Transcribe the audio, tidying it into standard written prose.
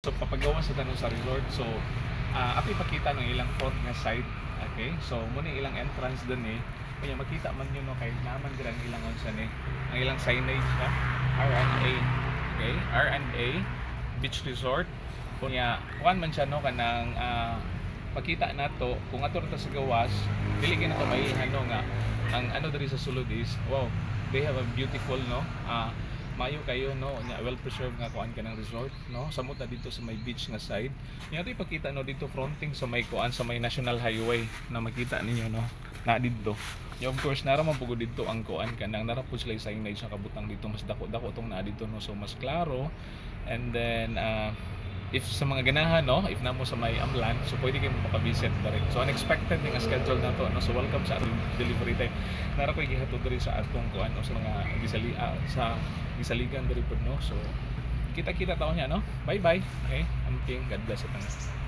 So papagawa sa tanong sa resort. So ato ipakita ng ilang front nga side. Okay? So muna ilang entrance dun eh. Kaya makita man yun no kay naman dirang ilang unsa ni. Ang ilang signage ha. R&A. Okay? R&A Beach Resort. Kunya kuan man siya no kanang makita nato kung ato ta sa gawas dili kay nato maihan no nga ang ano diri sa sulod is wow, they have a beautiful no mayo kayo no nya well preserved nga kuan kanang resort no samot na dito sa may beach nga side nya ito ipakita no dito fronting sa may kuan sa may national highway na makita ninyo no na dito nya of course nara man pugod dito ang kuan kanang nara po sila signage sa kabutang dito mas dako tong na dito no so mas klaro and then if sa mga ganahan no if namo sa may Amlan so pwede kayo maka-visit direct so unexpected nga schedule na to no so welcome sa delivery time nara koy gihatod diri sa atong kuan no sa mga sa gisaligan diri pod no so kita-kita taon niya no bye bye okay amping God bless sa tanan.